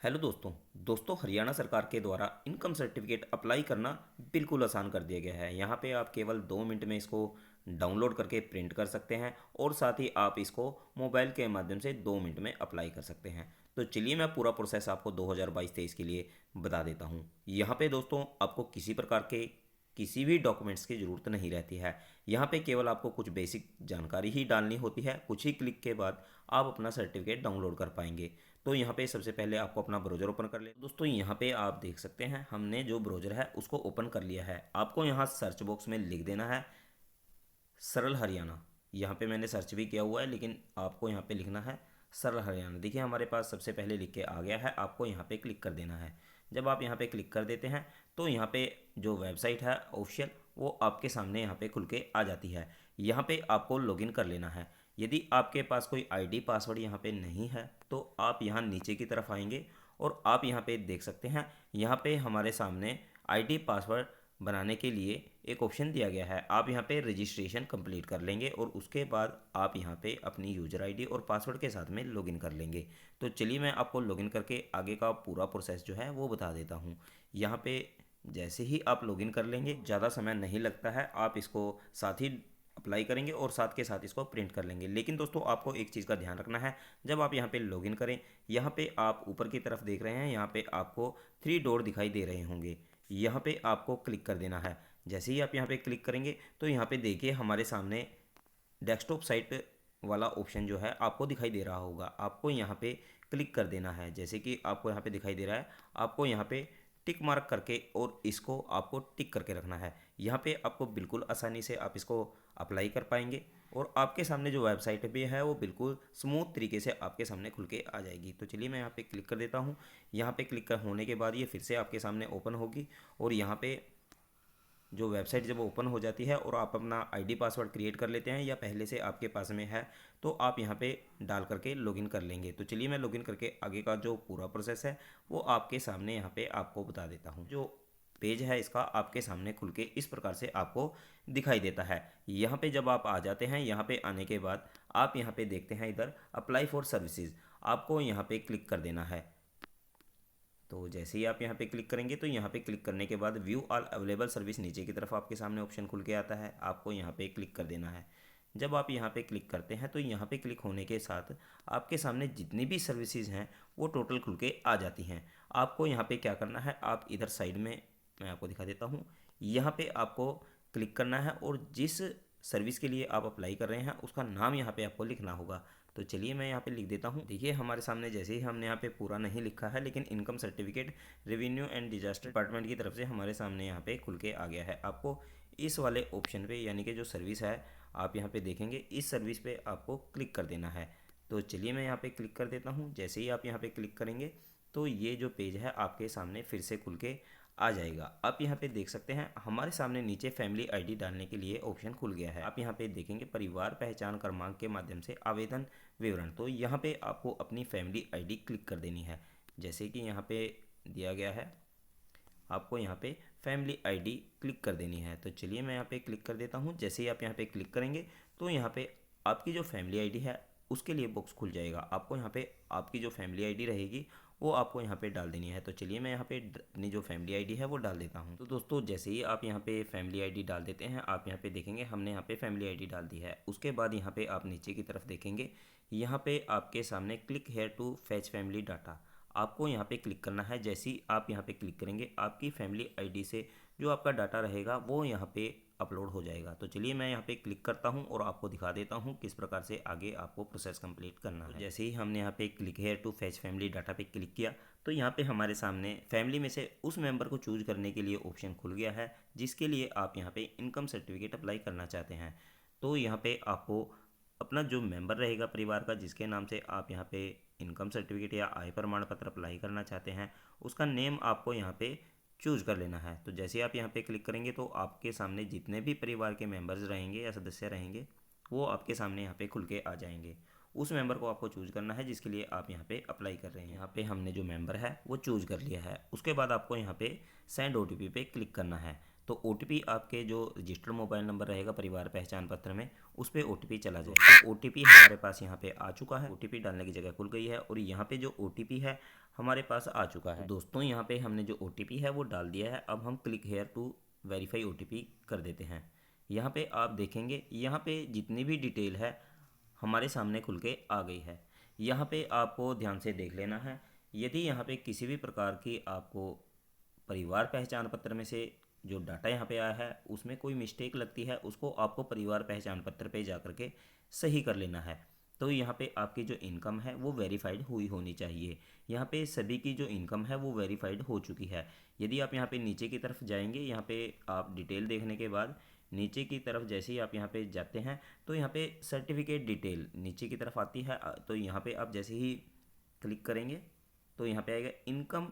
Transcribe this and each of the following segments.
Hello दोस्तों हरियाणा सरकार के द्वारा इनकम सर्टिफिकेट अप्लाई करना बिल्कुल आसान कर दिया गया है। यहाँ पे आप केवल 2 मिनट में इसको डाउनलोड करके प्रिंट कर सकते हैं और साथ ही आप इसको मोबाइल के माध्यम से 2 मिनट में अप्लाई कर सकते हैं। तो चलिए मैं पूरा प्रोसेस आपको 2022-23 के लिए बता देता हूँ। यहाँ पे दोस्तों आपको किसी प्रकार के किसी भी डॉक्यूमेंट्स की ज़रूरत नहीं रहती है। यहाँ पे केवल आपको कुछ बेसिक जानकारी ही डालनी होती है। कुछ ही क्लिक के बाद आप अपना सर्टिफिकेट डाउनलोड कर पाएंगे। तो यहाँ पे सबसे पहले आपको अपना ब्राउज़र ओपन कर ले। दोस्तों यहाँ पे आप देख सकते हैं हमने जो ब्राउज़र है उसको ओपन कर लिया है। आपको यहाँ सर्च बॉक्स में लिख देना है सरल हरियाणा। यहाँ पे मैंने सर्च भी किया हुआ है लेकिन आपको यहाँ पे लिखना है सरल हरियाणा। देखिए हमारे पास सबसे पहले लिख के आ गया है। आपको यहाँ पे क्लिक कर देना है। जब आप यहाँ पे क्लिक कर देते हैं तो यहाँ पे जो वेबसाइट है ऑफिशियल वो आपके सामने यहाँ पे खुल के आ जाती है। यहाँ पे आपको लॉगिन कर लेना है। यदि आपके पास कोई आईडी पासवर्ड यहाँ पे नहीं है तो आप यहाँ नीचे की तरफ आएंगे और आप यहाँ पे देख सकते हैं। यहाँ पे हमारे सामने आईडी पासवर्ड बनाने के लिए एक ऑप्शन दिया गया है। आप यहाँ पे रजिस्ट्रेशन कंप्लीट कर लेंगे और उसके बाद आप यहाँ पे अपनी यूज़र आईडी और पासवर्ड के साथ में लॉगिन कर लेंगे। तो चलिए मैं आपको लॉगिन करके आगे का पूरा प्रोसेस जो है वो बता देता हूँ। यहाँ पे जैसे ही आप लॉगिन कर लेंगे ज़्यादा समय नहीं लगता है। आप इसको साथ ही अप्लाई करेंगे और साथ के साथ इसको प्रिंट कर लेंगे। लेकिन दोस्तों आपको एक चीज़ का ध्यान रखना है। जब आप यहाँ पे लॉगिन करें, यहाँ पे आप ऊपर की तरफ देख रहे हैं, यहाँ पे आपको 3 डॉट दिखाई दे रहे होंगे। यहाँ पे आपको क्लिक कर देना है। जैसे ही आप यहाँ पे क्लिक करेंगे तो यहाँ पे देखिए हमारे सामने डेस्कटॉप साइट वाला ऑप्शन जो है आपको दिखाई दे रहा होगा। आपको यहाँ पे क्लिक कर देना है। जैसे कि आपको यहाँ पे दिखाई दे रहा है, आपको यहाँ पे टिक मार्क करके और इसको आपको टिक करके रखना है। यहाँ पे आपको बिल्कुल आसानी से आप इसको अप्लाई कर पाएंगे और आपके सामने जो वेबसाइट भी है वो बिल्कुल स्मूथ तरीके से आपके सामने खुल के आ जाएगी। तो चलिए मैं यहाँ पे क्लिक कर देता हूँ। यहाँ पे क्लिक कर होने के बाद ये फिर से आपके सामने ओपन होगी और यहाँ पे जो वेबसाइट जब ओपन हो जाती है और आप अपना आईडी पासवर्ड क्रिएट कर लेते हैं या पहले से आपके पास में है तो आप यहाँ पे डाल करके लॉगिन कर लेंगे। तो चलिए मैं लॉगिन करके आगे का जो पूरा प्रोसेस है वो आपके सामने यहाँ पे आपको बता देता हूँ। जो पेज है इसका आपके सामने खुल के इस प्रकार से आपको दिखाई देता है। यहाँ पे जब आप आ जाते हैं, यहाँ पे आने के बाद आप यहाँ पे देखते हैं इधर अप्लाई फॉर सर्विसेज, आपको यहाँ पे क्लिक कर देना है। तो जैसे ही आप यहाँ पे क्लिक करेंगे तो यहाँ पे क्लिक करने के बाद व्यू ऑल अवेलेबल सर्विस नीचे की तरफ आपके सामने ऑप्शन खुल के आता है। आपको यहाँ पे क्लिक कर देना है। जब आप यहाँ पे क्लिक करते हैं तो यहाँ पे क्लिक होने के साथ आपके सामने जितनी भी सर्विसेज हैं वो टोटल खुल के आ जाती हैं। आपको यहाँ पे क्या करना है, आप इधर साइड में मैं आपको दिखा देता हूँ। यहाँ पे आपको क्लिक करना है और जिस सर्विस के लिए आप अप्लाई कर रहे हैं उसका नाम यहाँ पे आपको लिखना होगा। तो चलिए मैं यहाँ पे लिख देता हूँ। देखिए हमारे सामने जैसे ही हमने यहाँ पे पूरा नहीं लिखा है लेकिन income certificate revenue and disaster department की तरफ से हमारे सामने यहाँ पे खुल के आ गया है। आपको इस वाले ऑप्शन पे यानी कि जो सर्विस है आप यहाँ पे देखेंगे, इस सर्विस पे आपको क्लिक कर देना है। तो चलिए मैं यहाँ पे क्लिक कर देता हूँ। जैसे ही आप यहाँ पे क्लिक करेंगे तो ये जो पेज है आपके सामने फिर से खुल के आ जाएगा। आप यहाँ पे देख सकते हैं हमारे सामने नीचे फैमिली आईडी डालने के लिए ऑप्शन खुल गया है। आप यहाँ पे देखेंगे परिवार पहचान क्रमांक के माध्यम से आवेदन विवरण। तो यहाँ पे आपको अपनी फैमिली आईडी क्लिक कर देनी है। जैसे कि यहाँ पे दिया गया है, आपको यहाँ पे फैमिली आईडी क्लिक कर देनी है। तो चलिए मैं यहाँ पे क्लिक कर देता हूँ। जैसे ही आप यहाँ पे क्लिक करेंगे तो यहाँ पे आपकी जो फैमिली आईडी है उसके लिए बॉक्स खुल जाएगा। आपको यहाँ पे आपकी जो फैमिली आईडी रहेगी वो आपको यहाँ पे डाल देनी है। तो चलिए मैं यहाँ पे अपनी जो फैमिली आईडी है वो डाल देता हूँ। तो दोस्तों जैसे ही आप यहाँ पे फैमिली आईडी डाल देते हैं, आप यहाँ पे देखेंगे हमने यहाँ पे फैमिली आईडी डाल दी है। उसके बाद यहाँ पे आप नीचे की तरफ देखेंगे, यहाँ पे आपके सामने click here to fetch family data, आपको यहाँ पे क्लिक करना है। जैसे ही आप यहाँ पे क्लिक करेंगे आपकी फैमिली आईडी से जो आपका डाटा रहेगा वो यहाँ पे अपलोड हो जाएगा। तो चलिए मैं यहाँ पे क्लिक करता हूँ और आपको दिखा देता हूँ किस प्रकार से आगे आपको प्रोसेस कंप्लीट करना है। तो जैसे ही हमने यहाँ पे click here to fetch family data पे क्लिक किया तो यहाँ पे हमारे सामने फैमिली में से उस मेंबर को चूज करने के लिए ऑप्शन खुल गया है जिसके लिए आप यहाँ पे इनकम सर्टिफिकेट अप्लाई करना चाहते हैं। तो यहाँ पे आपको अपना जो मेंबर रहेगा परिवार का जिसके नाम से आप यहाँ पे इनकम सर्टिफिकेट या आय प्रमाण पत्र अप्लाई करना चाहते हैं उसका नेम आपको यहाँ पे चूज कर लेना है। तो जैसे आप यहाँ पे क्लिक करेंगे तो आपके सामने जितने भी परिवार के मेंबर्स रहेंगे या सदस्य रहेंगे वो आपके सामने यहाँ पे खुल के आ जाएंगे। उस मेंबर को आपको चूज करना है जिसके लिए आप यहाँ पे अप्लाई कर रहे हैं। यहाँ पे हमने जो मेंबर है वो चूज कर लिया है। उसके बाद आपको यहाँ पे सेंड ओटीपी पे क्लिक करना है। तो OTP आपके जो रजिस्टर्ड मोबाइल नंबर रहेगा परिवार पहचान पत्र में, उस पर OTP चला जाएगा। तो OTP हमारे पास यहाँ पे आ चुका है, OTP डालने की जगह खुल गई है और यहाँ पे जो OTP है हमारे पास आ चुका है। दोस्तों यहाँ पे हमने जो OTP है वो डाल दिया है। अब हम click here to verify OTP कर देते हैं। यहाँ पे आप देखेंगे यहाँ पे जितनी भी डिटेल है हमारे सामने खुल के आ गई है। यहाँ पे आपको ध्यान से देख लेना है। यदि यहाँ पे किसी भी प्रकार की आपको परिवार पहचान पत्र में से जो डाटा यहाँ पे आया है उसमें कोई मिस्टेक लगती है, उसको आपको परिवार पहचान पत्र पे जा करके सही कर लेना है। तो यहाँ पे आपकी जो इनकम है वो वेरीफाइड हुई होनी चाहिए। यहाँ पे सभी की जो इनकम है वो वेरीफाइड हो चुकी है। यदि आप यहाँ पे नीचे की तरफ जाएंगे, यहाँ पे आप डिटेल देखने के बाद नीचे की तरफ जैसे ही आप यहाँ पे जाते हैं तो यहाँ पे सर्टिफिकेट डिटेल नीचे की तरफ आती है। तो यहाँ पे आप जैसे ही क्लिक करेंगे तो यहाँ पे आएगा इनकम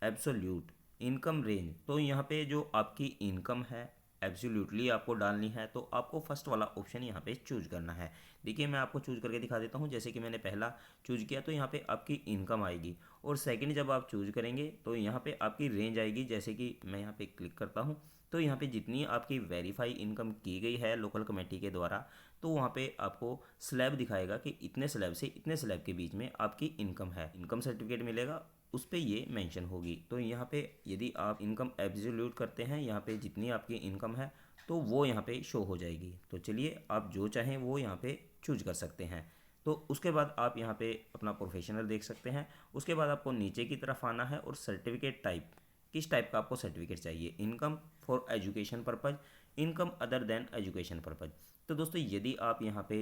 एब्सोल्यूट इनकम रेंज। तो यहाँ पे जो आपकी इनकम है एब्सोल्यूटली आपको डालनी है, तो आपको फर्स्ट वाला ऑप्शन यहाँ पे चूज करना है। देखिए मैं आपको चूज करके दिखा देता हूँ। जैसे कि मैंने पहला चूज किया तो यहाँ पे आपकी इनकम आएगी, और सेकंड जब आप चूज करेंगे तो यहाँ पे आपकी रेंज आएगी। जैसे कि मैं यहाँ पे क्लिक करता हूँ तो यहाँ पे जितनी आपकी वेरीफाई इनकम की गई है लोकल कमेटी के द्वारा, तो वहाँ पे आपको स्लैब दिखाएगा कि इतने स्लैब से इतने स्लैब के बीच में आपकी इनकम है। इनकम सर्टिफिकेट मिलेगा, उस पर ये मेंशन होगी। तो यहाँ पे यदि आप इनकम एब्सोल्यूट करते हैं, यहाँ पे जितनी आपकी इनकम है तो वो यहाँ पे शो हो जाएगी। तो चलिए आप जो चाहें वो यहाँ पे चूज कर सकते हैं। तो उसके बाद आप यहाँ पे अपना प्रोफेशनल देख सकते हैं। उसके बाद आपको नीचे की तरफ आना है और सर्टिफिकेट टाइप, किस टाइप का आपको सर्टिफिकेट चाहिए, income for education purpose, income other than education purpose. तो दोस्तों यदि आप यहाँ पे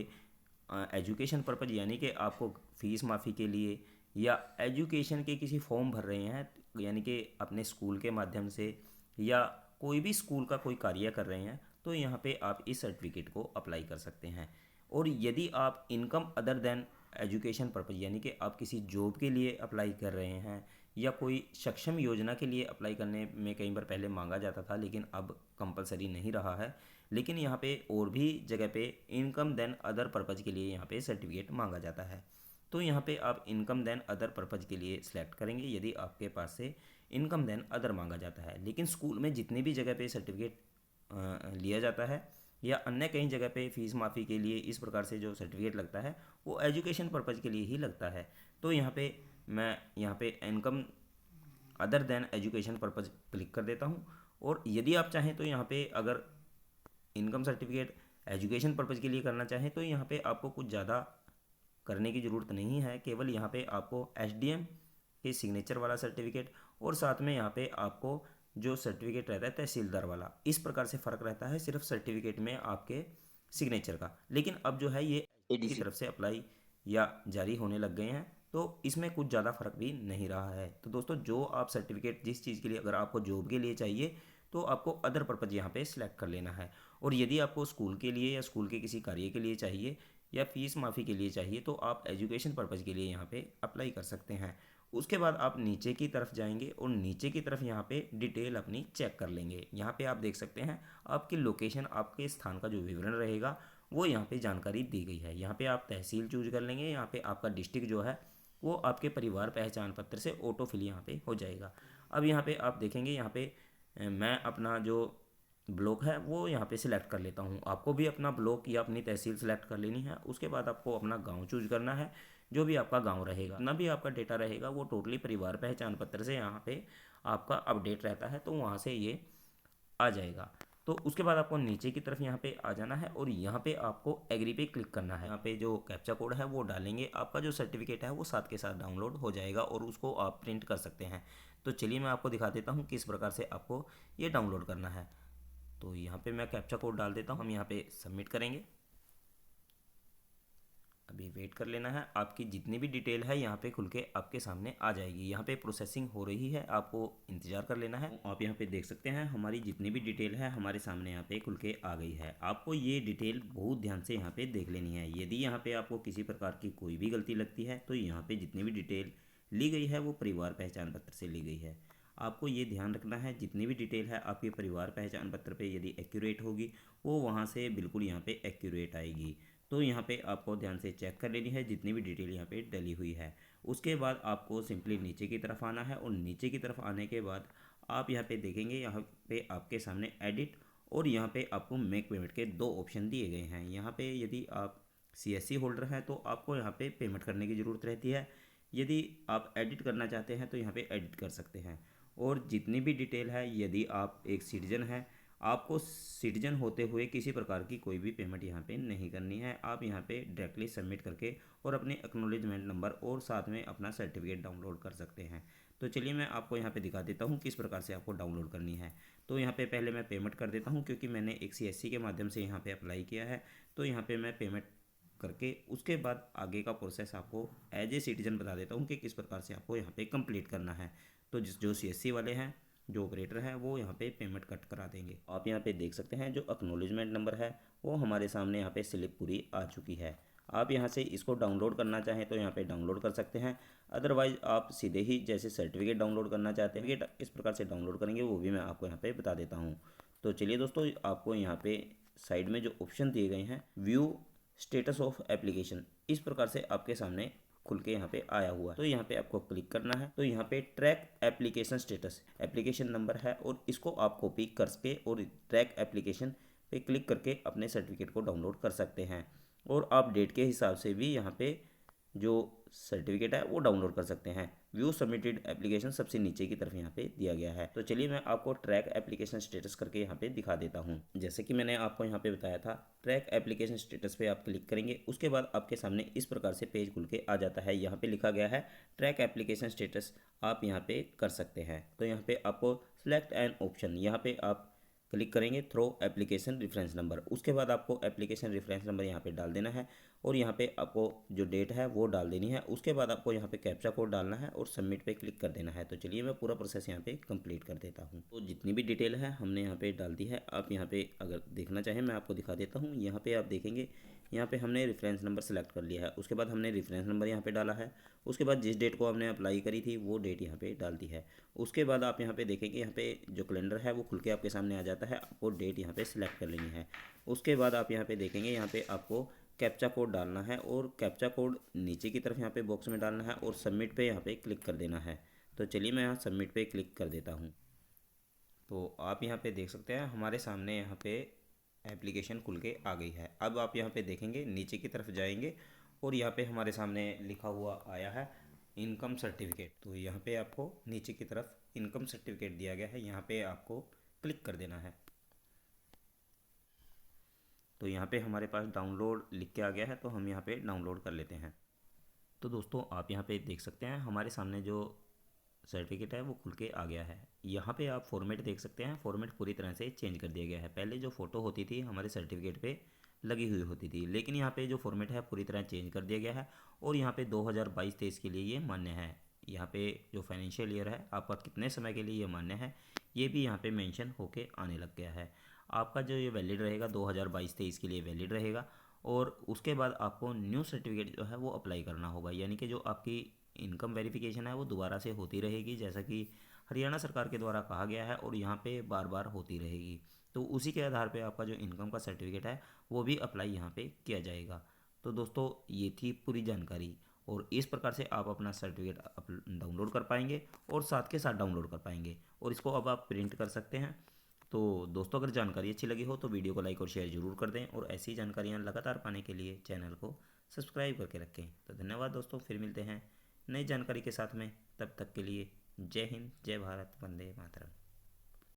एजुकेशन पर्पज़ यानी कि आपको फीस माफ़ी के लिए या एजुकेशन के किसी फॉर्म भर रहे हैं, यानी कि अपने स्कूल के माध्यम से या कोई भी स्कूल का कोई कार्य कर रहे हैं, तो यहाँ पे आप इस सर्टिफिकेट को अप्लाई कर सकते हैं। और यदि आप income other than education purpose यानी कि आप किसी जॉब के लिए अप्लाई कर रहे हैं या कोई सक्षम योजना के लिए अप्लाई करने में कई बार पहले मांगा जाता था लेकिन अब कंपलसरी नहीं रहा है, लेकिन यहाँ पे और भी जगह पे इनकम देन अदर पर्पज़ के लिए यहाँ पे सर्टिफिकेट मांगा जाता है। तो यहाँ पे आप इनकम देन अदर पर्पज़ के लिए सिलेक्ट करेंगे यदि आपके पास से इनकम देन अदर मांगा जाता है। लेकिन स्कूल में जितनी भी जगह पे सर्टिफिकेट लिया जाता है या अन्य कई जगह पे फीस माफ़ी के लिए इस प्रकार से जो सर्टिफिकेट लगता है वो एजुकेशन पर्पज़ के लिए ही लगता है। तो यहाँ पे मैं यहाँ पे income other than education purpose click कर देता हूँ। और यदि आप चाहें तो यहाँ पे अगर इनकम सर्टिफिकेट एजुकेशन पर्पज़ के लिए करना चाहें तो यहाँ पे आपको कुछ ज़्यादा करने की ज़रूरत नहीं है। केवल यहाँ पे आपको एसडीएम के सिग्नेचर वाला सर्टिफिकेट और साथ में यहाँ पे आपको जो सर्टिफिकेट रहता है तहसीलदार वाला, इस प्रकार से फ़र्क रहता है सिर्फ सर्टिफिकेट में आपके सिग्नेचर का। लेकिन अब जो है ये की तरफ से अप्लाई या जारी होने लग गए हैं, तो इसमें कुछ ज़्यादा फ़र्क भी नहीं रहा है। तो दोस्तों जो आप सर्टिफिकेट जिस चीज़ के लिए अगर आपको जॉब के लिए चाहिए तो आपको अदर पर्पज़ यहाँ पे सिलेक्ट कर लेना है। और यदि आपको स्कूल के लिए या स्कूल के किसी कार्य के लिए चाहिए या फीस माफ़ी के लिए चाहिए तो आप एजुकेशन पर्पज़ के लिए यहाँ पे अप्लाई कर सकते हैं। उसके बाद आप नीचे की तरफ जाएंगे और नीचे की तरफ यहाँ पे डिटेल अपनी चेक कर लेंगे। यहाँ पे आप देख सकते हैं आपकी लोकेशन, आपके स्थान का जो विवरण रहेगा वो यहाँ पे जानकारी दी गई है। यहाँ पे आप तहसील चूज कर लेंगे, यहाँ पे आपका डिस्ट्रिक्ट जो है वो आपके परिवार पहचान पत्र से ऑटो फिल यहाँ पे हो जाएगा। अब यहाँ पे आप देखेंगे यहाँ पे मैं अपना जो ब्लॉक है वो यहाँ पे सिलेक्ट कर लेता हूँ। आपको भी अपना ब्लॉक या अपनी तहसील सेलेक्ट कर लेनी है। उसके बाद आपको अपना गांव चूज करना है। जो भी आपका गांव रहेगा, ना भी आपका डेटा रहेगा वो टोटली परिवार पहचान पत्र से यहाँ पे आपका अपडेट रहता है, तो वहाँ से ये आ जाएगा। तो उसके बाद आपको नीचे की तरफ यहाँ पे आ जाना है और यहाँ पे आपको एग्री पे क्लिक करना है। यहाँ पे जो कैप्चा कोड है वो डालेंगे, आपका जो सर्टिफिकेट है वो साथ के साथ डाउनलोड हो जाएगा और उसको आप प्रिंट कर सकते हैं। तो चलिए मैं आपको दिखा देता हूँ किस प्रकार से आपको ये डाउनलोड करना है। तो यहाँ पे मैं कैप्चा कोड डाल देता हूँ, हम यहाँ पे सबमिट करेंगे। अभी वेट कर लेना है, आपकी जितनी भी डिटेल है यहाँ पे खुल के आपके सामने आ जाएगी। यहाँ पे प्रोसेसिंग हो रही है, आपको इंतज़ार कर लेना है। आप यहाँ पे देख सकते हैं हमारी जितनी भी डिटेल है हमारे सामने यहाँ पे खुल के आ गई है। आपको ये डिटेल बहुत ध्यान से यहाँ पे देख लेनी है। यदि यहाँ पे आपको किसी प्रकार की कोई भी गलती लगती है तो यहाँ पे जितनी भी डिटेल ली गई है वो परिवार पहचान पत्र से ली गई है। आपको ये ध्यान रखना है जितनी भी डिटेल है आपके परिवार पहचान पत्र पे यदि एक्यूरेट होगी वो वहाँ से बिल्कुल यहाँ पे एक्यूरेट आएगी। तो यहाँ पे आपको ध्यान से चेक कर लेनी है जितनी भी डिटेल यहाँ पे डली हुई है। उसके बाद आपको सिंपली नीचे की तरफ आना है और नीचे की तरफ आने के बाद आप यहाँ पे देखेंगे, यहाँ पे आपके सामने एडिट और यहाँ पे आपको मेक पेमेंट के दो ऑप्शन दिए गए हैं। यहाँ पे यदि आप सीएससी होल्डर हैं तो आपको यहाँ पे पेमेंट करने की ज़रूरत रहती है। यदि आप एडिट करना चाहते हैं तो यहाँ पे एडिट कर सकते हैं। और जितनी भी डिटेल है, यदि आप एक सिटीजन हैं, आपको सिटीजन होते हुए किसी प्रकार की कोई भी पेमेंट यहाँ पे नहीं करनी है। आप यहाँ पे डायरेक्टली सबमिट करके और अपने एक्नॉलेजमेंट नंबर और साथ में अपना सर्टिफिकेट डाउनलोड कर सकते हैं। तो चलिए मैं आपको यहाँ पे दिखा देता हूँ किस प्रकार से आपको डाउनलोड करनी है। तो यहाँ पे पहले मैं पेमेंट कर देता हूँ, क्योंकि मैंने एक सीएससी के माध्यम से यहाँ पे अप्लाई किया है। तो यहाँ पे मैं पेमेंट करके उसके बाद आगे का प्रोसेस आपको एज ए सिटीजन बता देता हूँ कि किस प्रकार से आपको यहाँ पे कंप्लीट करना है। तो जो सीएससी वाले हैं, जो ऑपरेटर है, वो यहाँ पे पेमेंट कट करा देंगे। आप यहाँ पे देख सकते हैं जो एक्नॉलेजमेंट नंबर है वो हमारे सामने यहाँ पे स्लिप पूरी आ चुकी है। आप यहाँ से इसको डाउनलोड करना चाहें तो यहाँ पे डाउनलोड कर सकते हैं। अदरवाइज आप सीधे ही जैसे सर्टिफिकेट डाउनलोड करना चाहते हैं, किस प्रकार से डाउनलोड करेंगे वो भी मैं आपको यहाँ पे बता देता हूँ। तो चलिए दोस्तों, आपको यहाँ पे साइड में जो ऑप्शन दिए गए हैं, व्यू स्टेटस ऑफ एप्लीकेशन, इस प्रकार से आपके सामने खुल के यहाँ पे आया हुआ है। तो यहाँ पे आपको क्लिक करना है। तो यहाँ पे track application status, application number है और इसको आप कॉपी करके और ट्रैक एप्लीकेशन पे क्लिक करके अपने सर्टिफिकेट को डाउनलोड कर सकते हैं। और आप डेट के हिसाब से भी यहाँ पे जो सर्टिफिकेट है वो डाउनलोड कर सकते हैं। व्यू सबमिटेड एप्लीकेशन सबसे नीचे की तरफ यहाँ पे दिया गया है। तो चलिए मैं आपको ट्रैक एप्लीकेशन स्टेटस करके यहाँ पे दिखा देता हूँ। जैसे कि मैंने आपको यहाँ पे बताया था, ट्रैक एप्लीकेशन स्टेटस पे आप क्लिक करेंगे, उसके बाद आपके सामने इस प्रकार से पेज खुल के आ जाता है। यहाँ पे लिखा गया है ट्रैक एप्लीकेशन स्टेटस, आप यहाँ पे कर सकते हैं। तो यहाँ पे आपको सिलेक्ट एन ऑप्शन, यहाँ पे आप क्लिक करेंगे थ्रो एप्लीकेशन रेफरेंस नंबर। उसके बाद आपको एप्लीकेशन रेफरेंस नंबर यहाँ पे डाल देना है और यहाँ पे आपको जो डेट है वो डाल देनी है। उसके बाद आपको यहाँ पे कैप्चा कोड डालना है और सबमिट पे क्लिक कर देना है। तो चलिए मैं पूरा प्रोसेस यहाँ पे कंप्लीट कर देता हूँ। तो जितनी भी डिटेल है हमने यहाँ पे डाल दी है। आप यहाँ पे अगर देखना चाहें मैं आपको दिखा देता हूँ। यहाँ पे आप देखेंगे, यहाँ पे हमने रेफरेंस नंबर सेलेक्ट कर लिया है। उसके बाद हमने रेफरेंस नंबर यहाँ पे डाला है। उसके बाद जिस डेट को हमने अप्लाई करी थी वो डेट यहाँ पे डाल दी है। उसके बाद आप यहाँ पे देखेंगे, यहाँ पे जो कैलेंडर है वो खुल के आपके सामने आ जाता है। आपको डेट यहाँ पे सिलेक्ट कर लेनी है। उसके बाद आप यहाँ पे देखेंगे, यहाँ पे आपको कैप्चा कोड डालना है और कैप्चा कोड नीचे की तरफ यहाँ पे बॉक्स में डालना है और सबमिट पे यहाँ पे क्लिक कर देना है। तो चलिए मैं यहाँ सबमिट पे क्लिक कर देता हूँ। तो आप यहाँ पे देख सकते हैं हमारे सामने यहाँ पे एप्लीकेशन खुल के आ गई है। अब आप यहाँ पे देखेंगे, नीचे की तरफ जाएंगे और यहाँ पे हमारे सामने लिखा हुआ आया है इनकम सर्टिफिकेट। तो यहाँ पे आपको नीचे की तरफ इनकम सर्टिफिकेट दिया गया है, यहाँ पे आपको क्लिक कर देना है। तो यहाँ पे हमारे पास डाउनलोड लिख के आ गया है, तो हम यहाँ पे डाउनलोड कर लेते हैं। तो दोस्तों आप यहाँ पे देख सकते हैं हमारे सामने जो सर्टिफिकेट है वो खुल के आ गया है। यहाँ पे आप फॉर्मेट देख सकते हैं, फॉर्मेट पूरी तरह से चेंज कर दिया गया है। पहले जो फ़ोटो होती थी हमारे सर्टिफिकेट पे लगी हुई होती थी, लेकिन यहाँ पे जो फॉर्मेट है पूरी तरह चेंज कर दिया गया है और यहाँ पे 2022-23 के लिए ये मान्य है। यहाँ पे जो फाइनेंशियल ईयर है आपका कितने समय के लिए ये मान्य है ये भी यहाँ पे मेंशन होके आने लग गया है। आपका जो ये वैलिड रहेगा 2022-23 के लिए वैलिड रहेगा। और उसके बाद आपको न्यू सर्टिफिकेट जो है वो अप्लाई करना होगा, यानी कि जो आपकी इनकम वेरिफिकेशन है वो दोबारा से होती रहेगी, जैसा कि हरियाणा सरकार के द्वारा कहा गया है और यहाँ पे बार बार होती रहेगी। तो उसी के आधार पे आपका जो इनकम का सर्टिफिकेट है वो भी अप्लाई यहाँ पे किया जाएगा। तो दोस्तों ये थी पूरी जानकारी और इस प्रकार से आप अपना सर्टिफिकेट डाउनलोड कर पाएंगे और साथ के साथ डाउनलोड कर पाएंगे और इसको अब आप प्रिंट कर सकते हैं। तो दोस्तों अगर जानकारी अच्छी लगी हो तो वीडियो को लाइक और शेयर जरूर कर दें और ऐसी जानकारियाँ लगातार पाने के लिए चैनल को सब्सक्राइब करके रखें। तो धन्यवाद दोस्तों, फिर मिलते हैं नई जानकारी के साथ में। तब तक के लिए जय हिंद, जय भारत, वंदे मातरम।